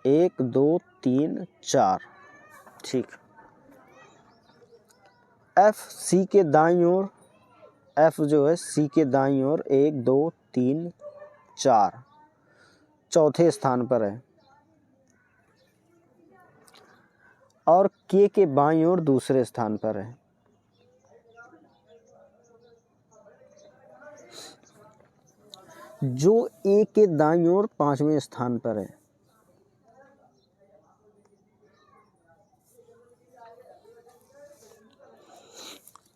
1 2 3 4, ठीक। एफ सी के दाईं ओर, एफ जो है सी के दाईं ओर 1 2 3 4 चौथे स्थान पर है, और के बाईं ओर दूसरे स्थान पर है। जो ए के दाईं ओर 5वें स्थान पर है,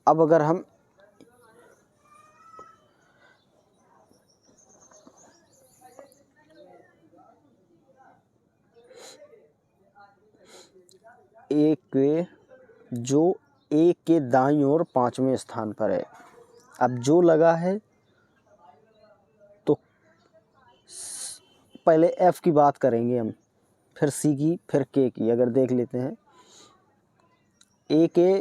अब अगर हम जो ए के दाईं ओर 5वें स्थान पर है, अब जो लगा है तो पहले एफ की बात करेंगे हम, फिर सी की, फिर के की। अगर देख लेते हैं ए के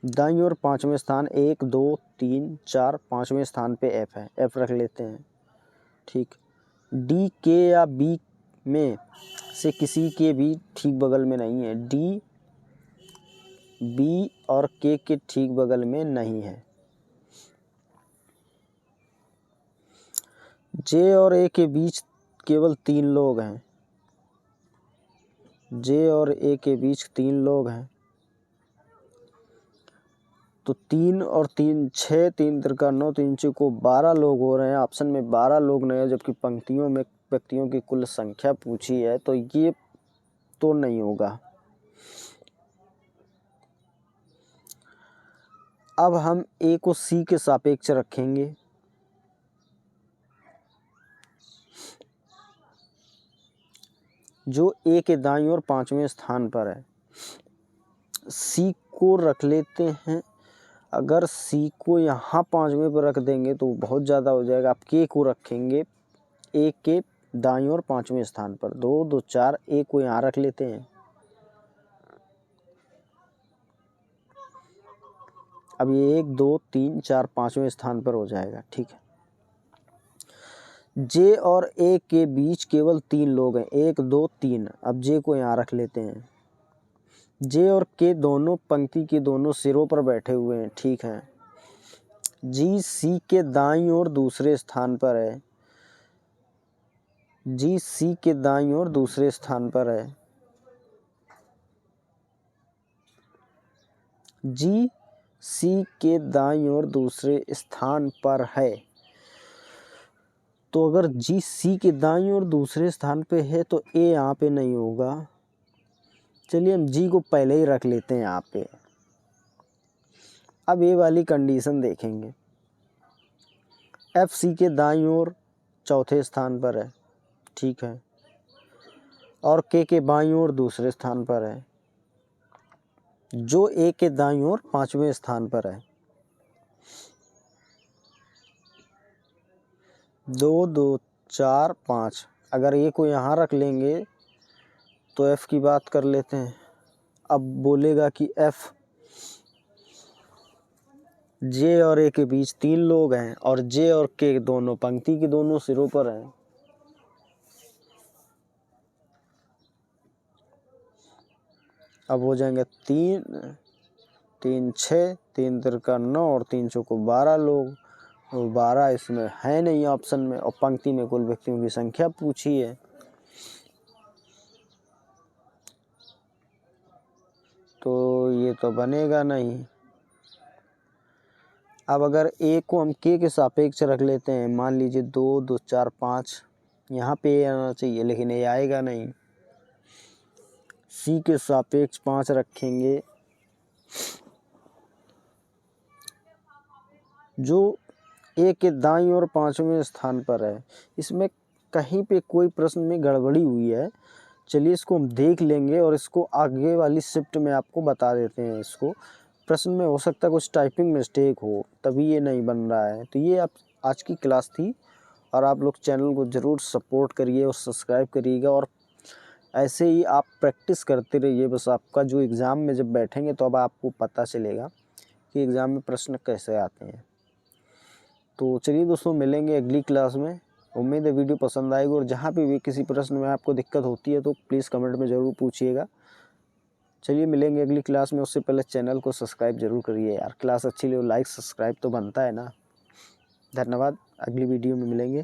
दाईं ओर 5वें स्थान, 1 2 3 4 5वें स्थान पे एफ है, एफ रख लेते हैं, ठीक। डी के या बी में से किसी के भी ठीक बगल में नहीं है, डी बी और के ठीक बगल में नहीं है। जे और ए के बीच केवल 3 लोग हैं, जे और ए के बीच 3 लोग हैं, तो 3 और 3 6, 3 त्रिका 9, 3 चौको 12 लोग हो रहे हैं। ऑप्शन में 12 लोग नहीं है, जबकि पंक्तियों में व्यक्तियों की कुल संख्या पूछी है, तो ये तो नहीं होगा। अब हम ए को सी के सापेक्ष रखेंगे, जो ए के दाईं ओर 5वें स्थान पर है। सी को रख लेते हैं, अगर सी को यहाँ 5वें पर रख देंगे तो बहुत ज़्यादा हो जाएगा। आप के को रखेंगे ए के दाईं ओर 5वें स्थान पर, 2 2 4, ए को यहाँ रख लेते हैं। अब ये 1 2 3 4 5वें स्थान पर हो जाएगा, ठीक है। जे और ए के बीच केवल 3 लोग हैं, 1 2 3। अब जे को यहाँ रख लेते हैं। जे और के दोनों पंक्ति के दोनों सिरों पर बैठे हुए हैं, ठीक है। जी सी के दाईं ओर दूसरे स्थान पर है, जी सी के दाईं ओर दूसरे स्थान पर है। जी सी के दाईं ओर दूसरे स्थान पर है, तो अगर जी सी के दाईं ओर दूसरे स्थान पे है तो ए यहाँ पे नहीं होगा। चलिए हम जी को पहले ही रख लेते हैं यहाँ पे। अब ए वाली कंडीशन देखेंगे, एफ सी के दाईं ओर चौथे स्थान पर है, ठीक है, और के बाईं ओर दूसरे स्थान पर है, जो ए के दाईं ओर 5वें स्थान पर है। 2 2 4 5, अगर ए को यहाँ रख लेंगे तो एफ की बात कर लेते हैं। अब बोलेगा कि एफ जे और ए के बीच 3 लोग हैं, और जे और के दोनों पंक्ति के दोनों सिरों पर हैं। अब हो जाएंगे 3 3 6, 3 तिरका 9 और 3 चौको 12 लोग, और 12 इसमें है नहीं ऑप्शन में, और पंक्ति में कुल व्यक्तियों की संख्या पूछी है। तो ये तो बनेगा नहीं। अब अगर ए को हम के के सापेक्ष रख लेते हैं, मान लीजिए 2 2 4 5, यहाँ पे ए आना चाहिए लेकिन ए आएगा नहीं। सी के सापेक्ष 5 रखेंगे, जो ए के दाईं और 5वें स्थान पर है। इसमें कहीं पे कोई प्रश्न में गड़बड़ी हुई है, चलिए इसको हम देख लेंगे और इसको आगे वाली शिफ्ट में आपको बता देते हैं। इसको प्रश्न में हो सकता है कुछ टाइपिंग मिस्टेक हो, तभी ये नहीं बन रहा है। तो ये आप आज की क्लास थी, और आप लोग चैनल को ज़रूर सपोर्ट करिए और सब्सक्राइब करिएगा, और ऐसे ही आप प्रैक्टिस करते रहिए। बस आपका जो एग्ज़ाम में जब बैठेंगे तो अब आपको पता चलेगा कि एग्ज़ाम में प्रश्न कैसे आते हैं। तो चलिए दोस्तों, मिलेंगे अगली क्लास में। उम्मीद है वीडियो पसंद आएगी, और जहाँ पे भी किसी प्रश्न में आपको दिक्कत होती है तो प्लीज़ कमेंट में ज़रूर पूछिएगा। चलिए मिलेंगे अगली क्लास में, उससे पहले चैनल को सब्सक्राइब जरूर करिए यार। क्लास अच्छी लगे लाइक सब्सक्राइब तो बनता है ना। धन्यवाद, अगली वीडियो में मिलेंगे।